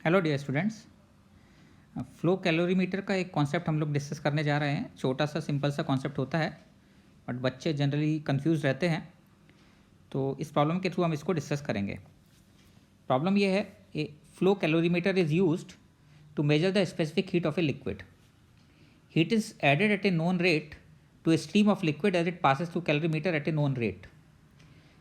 Hello dear students. Flow calorimeter का एक concept हम लोग डिस्कस करने जा रहे हैं। छोटा सा सिंपल सा कॉन्सेप्ट होता है, बट बच्चे जनरली कंफ्यूज रहते हैं, तो इस प्रॉब्लम के थ्रू हम इसको डिस्कस करेंगे। प्रॉब्लम ये है, a flow calorimeter is used to measure the specific heat of a liquid. Heat is added at a known rate to a stream of liquid as it passes through calorimeter at a known rate.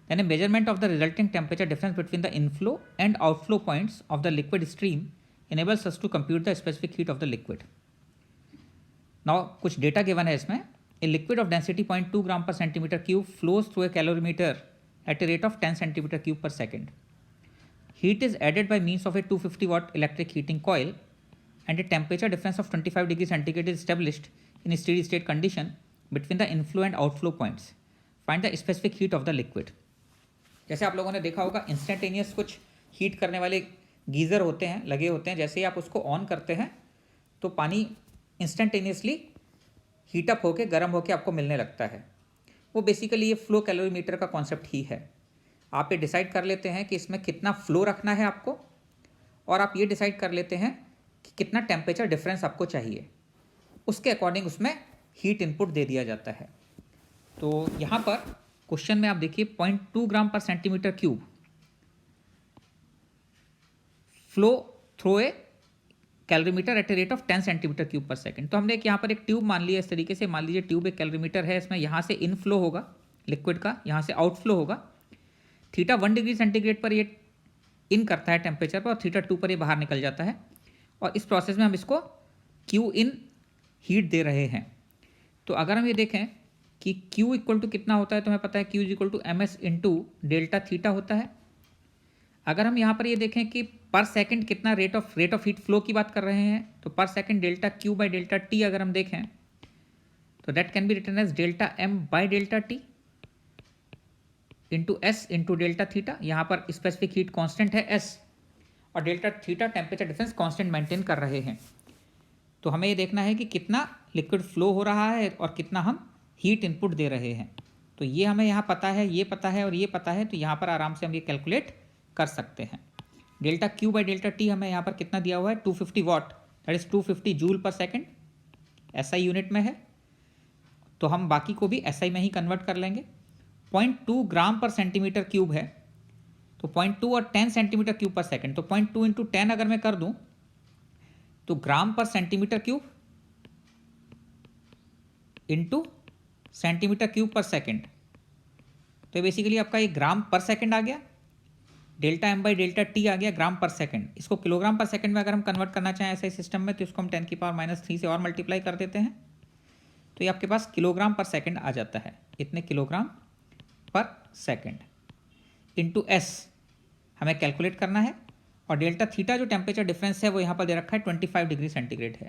Then a measurement of the resulting temperature difference between the inflow and outflow points of the liquid stream enables us to compute the specific heat of the liquid. Now कुछ data given है इसमें. A liquid of density 0.2 gram per centimeter cube flows through a calorimeter at a rate of 10 centimeter cube per second. Heat is added by means of a 250 watt electric heating coil and a temperature difference of 25 degrees centigrade is established in a steady state condition between the inflow and outflow points. Find the specific heat of the liquid. जैसे आप लोगों ने देखा होगा, instantaneous कुछ heat करने वाले geyser होते हैं, लगे होते हैं। जैसे ही आप उसको ऑन करते हैं तो पानी इंस्टेंटेनियसली हीटअप होके गर्म होके आपको मिलने लगता है। वो बेसिकली ये फ्लो कैलोरीमीटर का कॉन्सेप्ट ही है। आप ये डिसाइड कर लेते हैं कि इसमें कितना फ्लो रखना है आपको, और आप ये डिसाइड कर लेते हैं कि कितना टेम्परेचर डिफरेंस आपको चाहिए। उसके अकॉर्डिंग उसमें हीट इनपुट दे दिया जाता है। तो यहाँ पर क्वेश्चन में आप देखिए 0.2 gram per centimetre cube flow through a calorimeter at a rate of 10 centimetre cube per second. तो हमने यहाँ पर एक ट्यूब मान लिया इस तरीके से। मान लीजिए ट्यूब एक कैलोरीमीटर है, इसमें यहाँ से इनफ्लो होगा लिक्विड का, यहाँ से आउटफ्लो होगा। थीटा 1 डिग्री सेंटीग्रेड पर ये इन करता है टेम्परेचर पर, और थीटा 2 पर ये बाहर निकल जाता है। और इस प्रोसेस में हम इसको Q इन हीट दे रहे हैं। तो अगर हम ये देखें कि Q इक्वल टू कितना होता है, तो हमें पता है Q is equal to MS into delta theta होता है। अगर हम यहाँ पर ये देखें कि पर सेकंड कितना रेट ऑफ हीट फ्लो की बात कर रहे हैं, तो per second delta Q by delta T अगर हम देखें तो that can be written as delta M by delta T into S into delta theta. यहाँ पर स्पेसिफिक हीट कॉन्स्टेंट है S, और delta theta temperature difference constant maintain कर रहे हैं। तो हमें ये देखना है कि कितना लिक्विड फ्लो हो रहा है और कितना हम हीट इनपुट दे रहे हैं। तो ये हमें यहाँ पता है, ये पता है और ये पता है, तो यहाँ पर आराम से हम ये कैलकुलेट कर सकते हैं। Delta Q by delta T हमें यहाँ पर कितना दिया हुआ है, 250 watt, that is 250 joule per second, SI unit में है। तो हम बाकी को भी SI में ही कन्वर्ट कर लेंगे। 0.2 ग्राम पर सेंटीमीटर क्यूब है, तो 0.2 और 10 सेंटीमीटर क्यूब पर सेकंड, तो 0.2 इंटू 10 अगर मैं कर दूं तो ग्राम per centimetre cube into centimetre cube per second. तो बेसिकली आपका ये ग्राम पर सेकंड आ गया, delta M by delta T आ गया ग्राम पर सेकंड। इसको किलोग्राम पर सेकंड में अगर हम कन्वर्ट करना चाहें ऐसे सिस्टम में, तो इसको हम 10 की पावर -3 से और मल्टीप्लाई कर देते हैं, तो ये आपके पास किलोग्राम पर सेकंड आ जाता है। इतने किलोग्राम पर सेकंड इंटू S हमें कैलकुलेट करना है, और डेल्टा थीटा जो टेम्परेचर डिफरेंस है वो यहाँ पर दे रखा है 25 डिग्री सेंटीग्रेड है।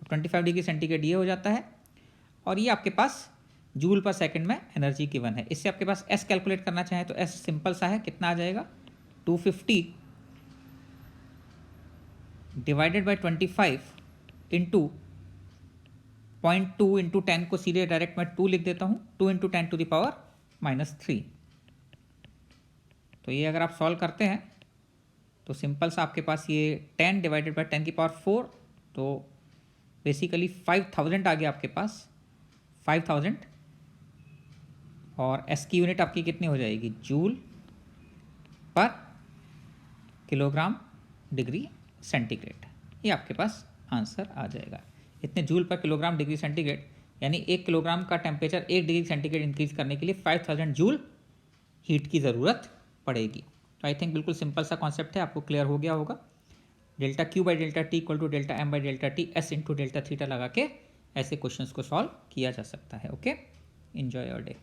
तो 25 डिग्री सेंटीग्रेड ये हो जाता है, और ये आपके पास जूल पर सेकंड में एनर्जी गिवन है। इससे आपके पास S कैलकुलेट करना चाहें तो S सिंपल सा है, कितना आ जाएगा, 250 डिवाइडेड बाई 25 इंटू 0.2 इंटू 10 को सीधे डायरेक्ट मैं 2 लिख देता हूँ, 2 इंटू 10 टू द पावर -3। तो ये अगर आप सॉल्व करते हैं तो सिंपल सा आपके पास ये 10 डिवाइडेड बाई 10 की पावर 4, तो बेसिकली 5000 आ गया आपके पास, 5000। और S की यूनिट आपकी कितनी हो जाएगी, जूल पर किलोग्राम डिग्री सेंटीग्रेड। ये आपके पास आंसर आ जाएगा। इतने जूल पर किलोग्राम डिग्री सेंटीग्रेड, यानी 1 किलोग्राम का टेम्परेचर 1 डिग्री सेंटीग्रेड इंक्रीज करने के लिए 5000 जूल हीट की ज़रूरत पड़ेगी। तो आई थिंक बिल्कुल सिंपल सा कॉन्सेप्ट है, आपको क्लियर हो गया होगा। Delta Q by delta T equal to delta M by delta T S into delta theta लगा के ऐसे क्वेश्चंस को सॉल्व किया जा सकता है। Okay, enjoy your day.